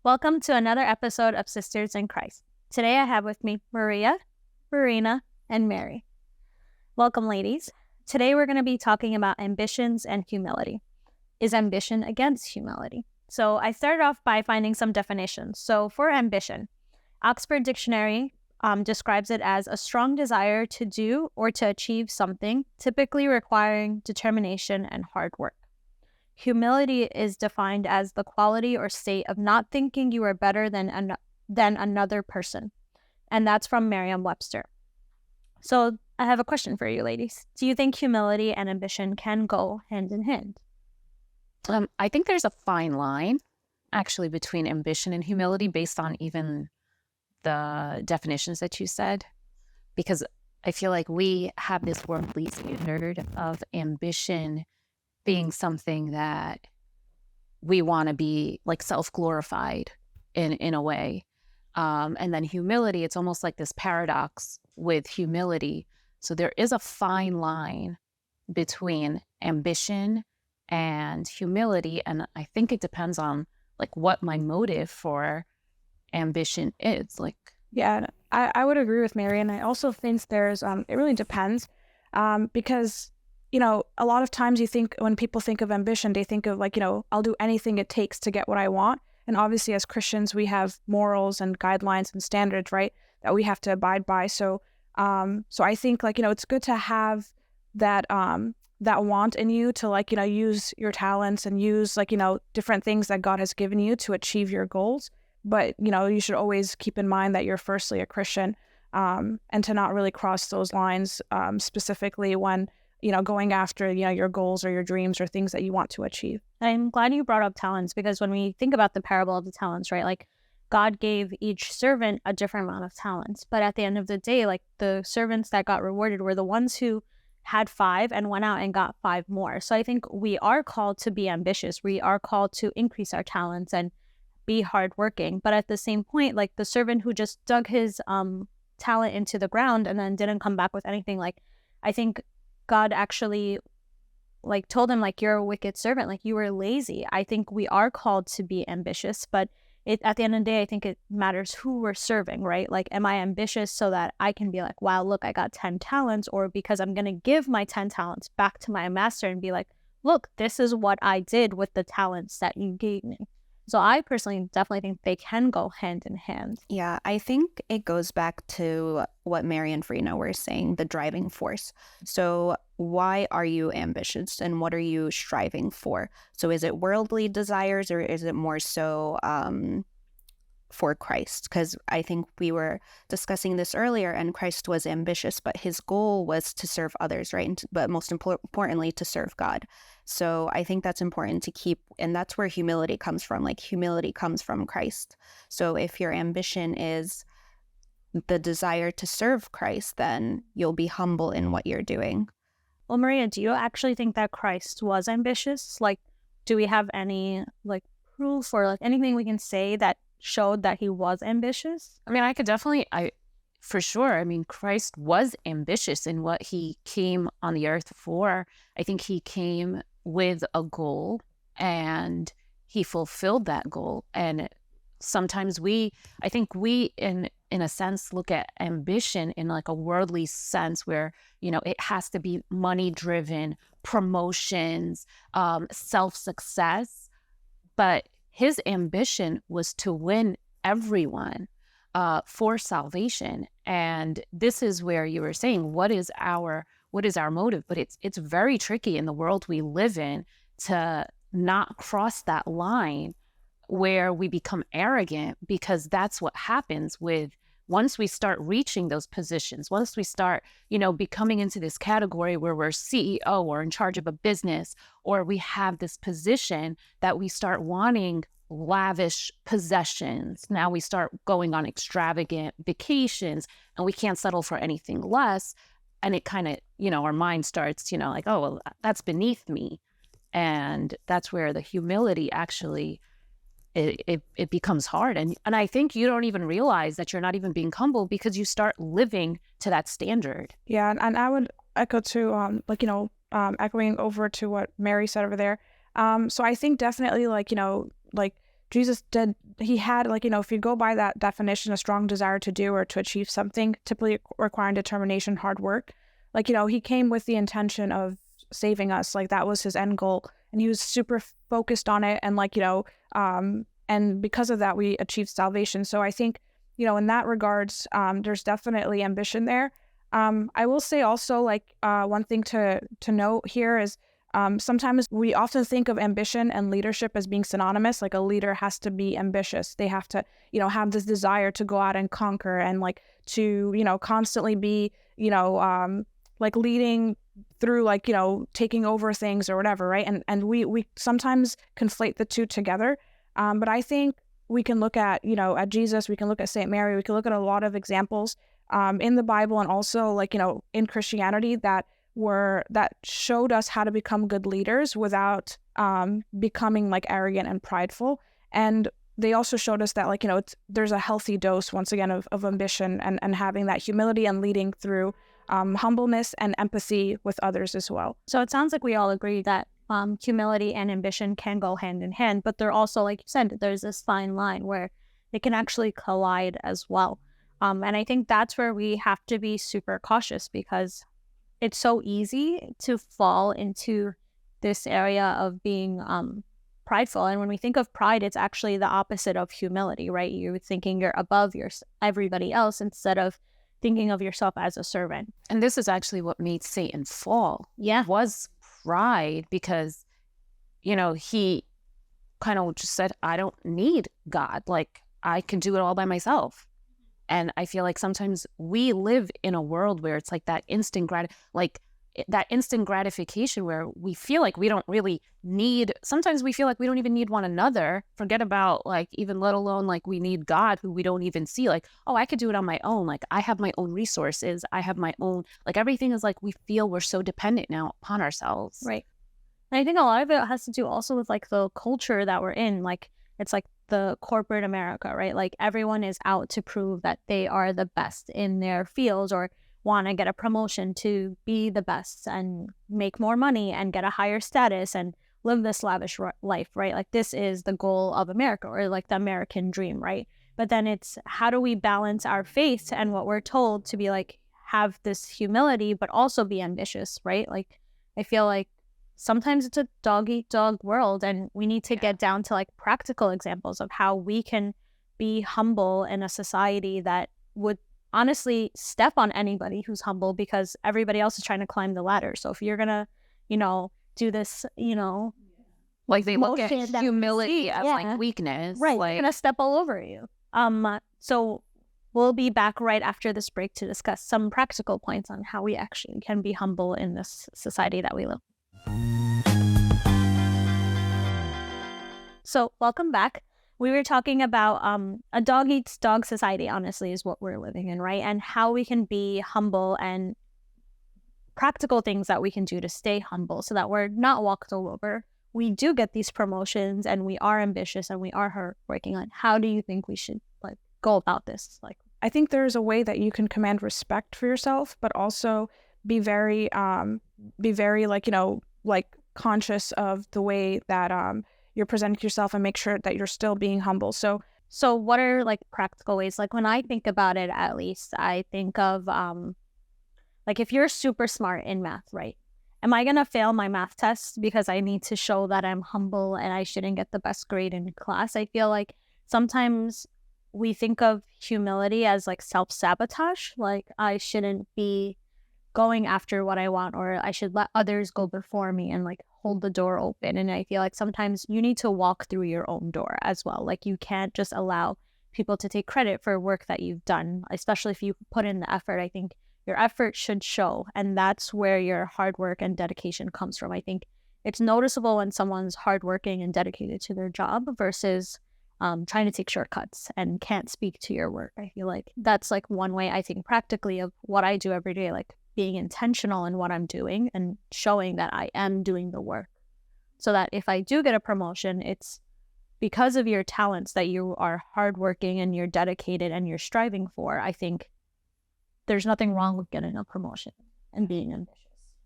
Welcome to another episode of Sisters in Christ. Today I have with me Maria, Marina, and Mary. Welcome, ladies. Today we're going to be talking about ambitions and humility. Is ambition against humility? So I started off by finding some definitions. So for ambition, Oxford Dictionary describes it as a strong desire to do or to achieve something, typically requiring determination and hard work. Humility is defined as the quality or state of not thinking you are better than another person. And that's from Merriam-Webster. So I have a question for you, ladies. Do you think humility and ambition can go hand in hand? I think there's a fine line, actually, between ambition and humility based on even the definitions that you said, because I feel like we have this worldly standard of ambition being something that we want to be like self-glorified in a way. And then humility, it's almost like this paradox with humility. So there is a fine line between ambition and humility. And I think it depends on like what my motive for ambition is. Yeah, I would agree with Mary. And I also think there's, it really depends because, a lot of times when people think of ambition, they think of I'll do anything it takes to get what I want. And obviously as Christians, we have morals and guidelines and standards, right, that we have to abide by. So I think it's good to have that want in you to use your talents and use different things that God has given you to achieve your goals. But you should always keep in mind that you're firstly a Christian, and to not really cross those lines specifically when going after your goals or your dreams or things that you want to achieve. I'm glad you brought up talents, because when we think about the parable of the talents, right, like God gave each servant a different amount of talents. But at the end of the day, the servants that got rewarded were the ones who had 5 and went out and got 5 more. So I think we are called to be ambitious. We are called to increase our talents and be hardworking. But at the same point, the servant who just dug his talent into the ground and then didn't come back with anything, I think God actually told him you're a wicked servant, you were lazy. I think we are called to be ambitious, but at the end of the day, I think it matters who we're serving, right? Am I ambitious so that I can be wow, look, I got 10 talents, or because I'm going to give my 10 talents back to my master and be look, this is what I did with the talents that you gave me. So I personally definitely think they can go hand in hand. Yeah, I think it goes back to what Mary and Marina were saying, the driving force. So why are you ambitious and what are you striving for? So is it worldly desires or is it more so for Christ? Because I think we were discussing this earlier, and Christ was ambitious, but his goal was to serve others, right? But most importantly, to serve God. So I think that's important to keep, and that's where humility comes from. Humility comes from Christ. So if your ambition is the desire to serve Christ, then you'll be humble in what you're doing. Well, Maria, do you actually think that Christ was ambitious? Do we have any proof or anything we can say that showed that he was ambitious? I mean, for sure. I mean, Christ was ambitious in what he came on the earth for. I think he came with a goal and he fulfilled that goal. And sometimes I think we in a sense look at ambition in a worldly sense where, it has to be money driven, promotions, self-success. But his ambition was to win everyone for salvation. And this is where you were saying, what is our motive? But it's very tricky in the world we live in to not cross that line where we become arrogant, because that's what happens once we start reaching those positions, once we start, becoming into this category where we're CEO or in charge of a business, or we have this position that we start wanting lavish possessions. Now we start going on extravagant vacations and we can't settle for anything less. And it kind of, our mind starts, oh, well, that's beneath me. And that's where the humility actually, it becomes hard. And I think you don't even realize that you're not even being humble because you start living to that standard. Yeah, and I would echo to, echoing over to what Mary said over there. So I think definitely, Jesus did, he had, like, if you go by that definition, a strong desire to do or to achieve something, typically requiring determination, hard work. Like, he came with the intention of saving us. Like, that was his end goal. And he was super focused on it. And like, and because of that, we achieved salvation. So I think, in that regards, there's definitely ambition there. I will say also, like, one thing to note here is, sometimes we often think of ambition and leadership as being synonymous. Like, a leader has to be ambitious. They have to, have this desire to go out and conquer and like to, constantly be, like leading through, like, taking over things or whatever, right? And we sometimes conflate the two together. But I think we can look at, at Jesus, we can look at St. Mary, we can look at a lot of examples in the Bible and also, like, in Christianity that showed us how to become good leaders without becoming like arrogant and prideful. And they also showed us that, like, there's a healthy dose, once again, of ambition and having that humility and leading through humbleness and empathy with others as well. So it sounds like we all agree that humility and ambition can go hand in hand, but they're also, like you said, there's this fine line where they can actually collide as well. And I think that's where we have to be super cautious, because it's so easy to fall into this area of being prideful. And when we think of pride, it's actually the opposite of humility, right? You're thinking you're above everybody else instead of thinking of yourself as a servant. And this is actually what made Satan fall. Yeah. Was pride, because, he kind of just said, I don't need God. Like, I can do it all by myself. And I feel like sometimes we live in a world where it's like that instant gratification where we feel like we don't really need, sometimes we feel like we don't even need one another. Forget about, like, even let alone like we need God, who we don't even see. Like, oh, I could do it on my own. Like, I have my own resources. I have my own, like, everything is like, we feel we're so dependent now upon ourselves. Right. And I think a lot of it has to do also with like the culture that we're in. Like, it's like the corporate America, right? Like, everyone is out to prove that they are the best in their fields or want to get a promotion to be the best and make more money and get a higher status and live this lavish life, right? Like, this is the goal of America, or like the American dream, right? But then it's, how do we balance our faith and what we're told to be like, have this humility, but also be ambitious, right? Like, I feel like sometimes it's a dog-eat-dog world, and we need to get down to like practical examples of how we can be humble in a society that would honestly step on anybody who's humble, because everybody else is trying to climb the ladder. So if you're gonna, do this, like, they look at motion that we humility see, as like weakness, right? Like, They're gonna step all over you. So we'll be back right after this break to discuss some practical points on how we actually can be humble in this society that we live. So welcome back. We were talking about a dog eats dog society, honestly, is what we're living in, right? And how we can be humble and practical things that we can do to stay humble so that we're not walked all over. We do get these promotions and we are ambitious and we are working on. How do you think we should like go about this? Like, I think there's a way that you can command respect for yourself, but also be very like, like conscious of the way that you're presenting yourself, and make sure that you're still being humble. So what are like practical ways? Like, when I think about it, at least I think of like, if you're super smart in math, right? Am I gonna fail my math test because I need to show that I'm humble and I shouldn't get the best grade in class? I feel like sometimes we think of humility as like self-sabotage. Like, I shouldn't be going after what I want, or I should let others go before me and like hold the door open. And I feel like sometimes you need to walk through your own door as well. Like, you can't just allow people to take credit for work that you've done, especially if you put in the effort. I think your effort should show, and that's where your hard work and dedication comes from. I think it's noticeable when someone's hardworking and dedicated to their job versus trying to take shortcuts and can't speak to your work. I feel like that's like one way I think practically of what I do every day, like being intentional in what I'm doing and showing that I am doing the work, so that if I do get a promotion, it's because of your talents that you are hardworking and you're dedicated and you're striving for. I think there's nothing wrong with getting a promotion and being ambitious.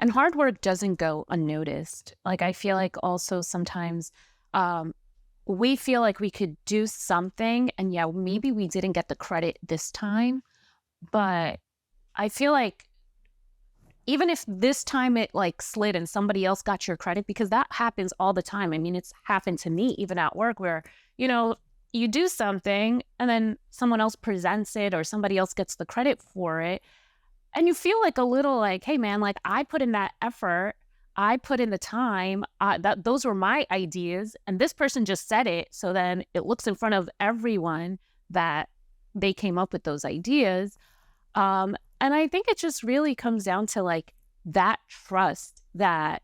And hard work doesn't go unnoticed. Like, I feel like also sometimes we feel like we could do something, and yeah, maybe we didn't get the credit this time, but I feel like even if this time it like slid and somebody else got your credit, because that happens all the time. I mean, it's happened to me even at work where, you know, you do something and then someone else presents it or somebody else gets the credit for it. And you feel like a little like, hey man, like I put in that effort, I put in the time, that those were my ideas, and this person just said it. So then it looks in front of everyone that they came up with those ideas. And I think it just really comes down to like that trust, that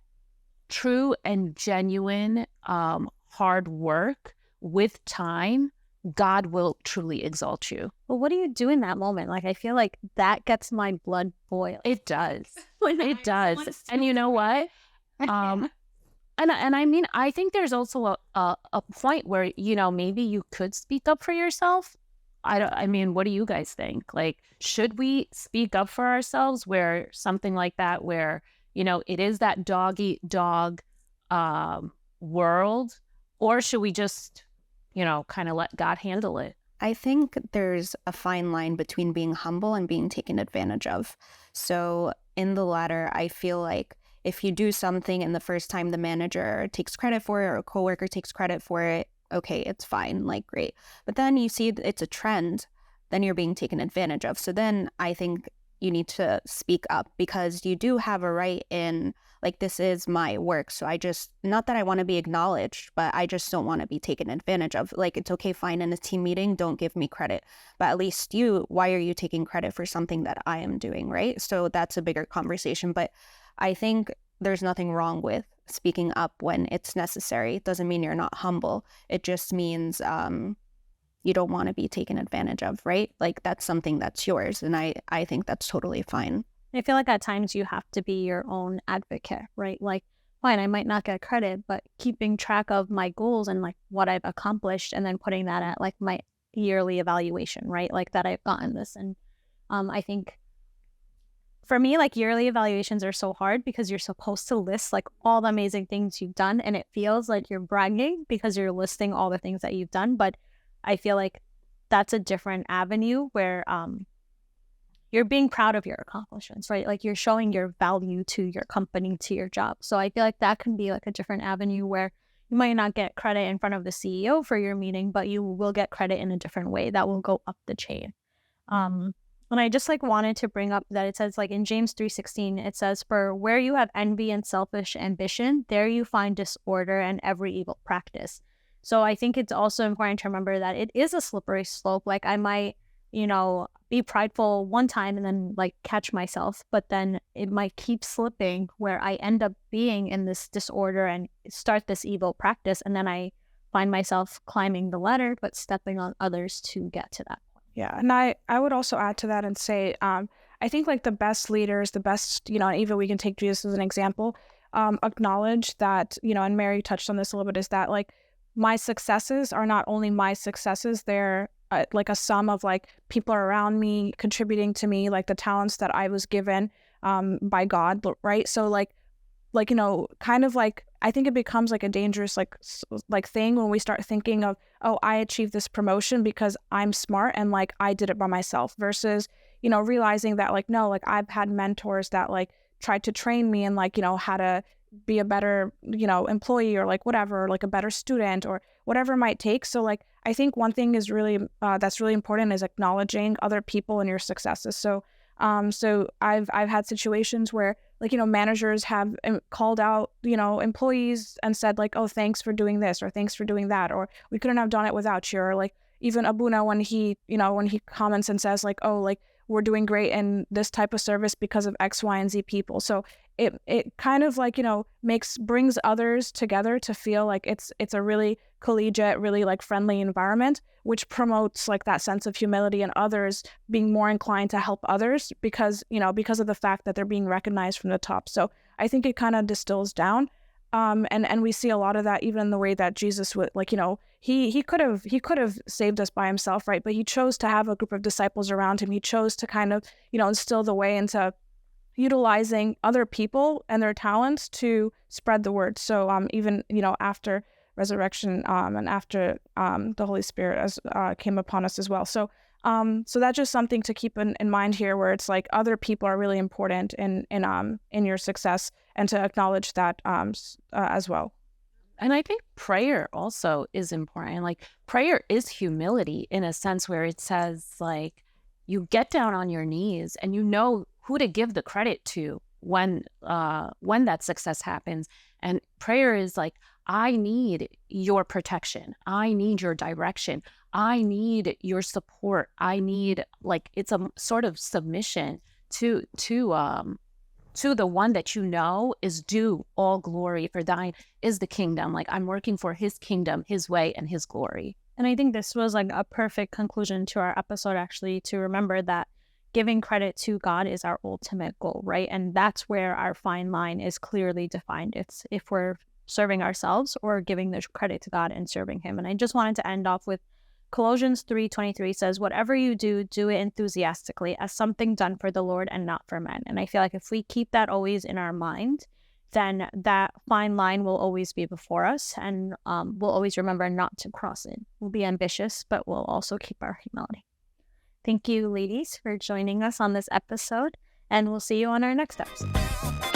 true and genuine hard work with time, God will truly exalt you. Well, what do you do in that moment? Like, I feel like that gets my blood boiling. It does. It does. And you know what? And I mean, I think there's also a point where, you know, maybe you could speak up for yourself. I mean, what do you guys think? Like, should we speak up for ourselves where something like that, where, you know, it is that dog eat dog world, or should we just, you know, kind of let God handle it? I think there's a fine line between being humble and being taken advantage of. So in the latter, I feel like if you do something and the first time the manager takes credit for it or a coworker takes credit for it, okay, it's fine, like great. But then you see it's a trend, then you're being taken advantage of. So then I think you need to speak up, because you do have a right in, like, this is my work. So I just, not that I want to be acknowledged, but I just don't want to be taken advantage of. Like, it's okay, fine, in a team meeting, don't give me credit. But at least why are you taking credit for something that I am doing, right? So that's a bigger conversation. But I think there's nothing wrong with speaking up when it's necessary. It doesn't mean you're not humble. It just means you don't want to be taken advantage of, right? Like, that's something that's yours. And I think that's totally fine. I feel like at times you have to be your own advocate, right? Like, fine, I might not get credit, but keeping track of my goals and like what I've accomplished, and then putting that at like my yearly evaluation, right? Like that I've gotten this. And I think for me, like, yearly evaluations are so hard because you're supposed to list like all the amazing things you've done, and it feels like you're bragging because you're listing all the things that you've done. But I feel like that's a different avenue where you're being proud of your accomplishments, right? Like, you're showing your value to your company, to your job. So I feel like that can be like a different avenue where you might not get credit in front of the CEO for your meeting, but you will get credit in a different way that will go up the chain. And I just like wanted to bring up that it says, like, in James 3:16, it says, "For where you have envy and selfish ambition, there you find disorder and every evil practice." So I think it's also important to remember that it is a slippery slope. Like, I might, you know, be prideful one time and then like catch myself, but then it might keep slipping where I end up being in this disorder and start this evil practice. And then I find myself climbing the ladder, but stepping on others to get to that. Yeah, and I would also add to that and say, I think like the best leaders, the best, you know, even we can take Jesus as an example, acknowledge that, you know, and Mary touched on this a little bit, is that like my successes are not only my successes, they're like a sum of like people around me contributing to me, like the talents that I was given by God, right? So like, you know, kind of like, I think it becomes like a dangerous like thing when we start thinking of, oh, I achieved this promotion because I'm smart and like I did it by myself, versus, you know, realizing that like, no, like I've had mentors that like tried to train me and like, you know, how to be a better, you know, employee or like whatever, or like a better student or whatever it might take. So like, I think one thing is really, that's really important, is acknowledging other people and your successes. So I've had situations where, like, you know, managers have called out, you know, employees and said like, oh, thanks for doing this, or thanks for doing that, or we couldn't have done it without you. Or like even Abuna, when he, you know, when he comments and says like, oh, like we're doing great in this type of service because of X, Y, and Z people. So it kind of like, you know, brings others together to feel like it's a really collegiate, really like friendly environment, which promotes like that sense of humility and others being more inclined to help others because, you know, because of the fact that they're being recognized from the top. So I think it kind of distills down. And we see a lot of that even in the way that Jesus would, like, you know, he could have saved us by himself, right? But he chose to have a group of disciples around him. He chose to kind of, you know, instill the way into utilizing other people and their talents to spread the word. So even, you know, after resurrection and after the Holy Spirit as came upon us as well. So that's just something to keep in mind here, where it's like other people are really important in your success, and to acknowledge that as well. And I think prayer also is important. Like, prayer is humility in a sense where it says, like, you get down on your knees and you know who to give the credit to when that success happens. And prayer is like, I need your protection. I need your direction. I need your support. I need, like, it's a sort of submission to the one that you know is due all glory, for thine is the kingdom. Like, I'm working for his kingdom, his way, and his glory. And I think this was like a perfect conclusion to our episode, actually, to remember that giving credit to God is our ultimate goal, right? And that's where our fine line is clearly defined. It's if we're serving ourselves or giving the credit to God and serving him. And I just wanted to end off with Colossians 3:23 says, whatever you do, do it enthusiastically as something done for the Lord and not for men. And I feel like if we keep that always in our mind, then that fine line will always be before us, and we'll always remember not to cross it. We'll be ambitious, but we'll also keep our humility. Thank you, ladies, for joining us on this episode, and we'll see you on our next episode.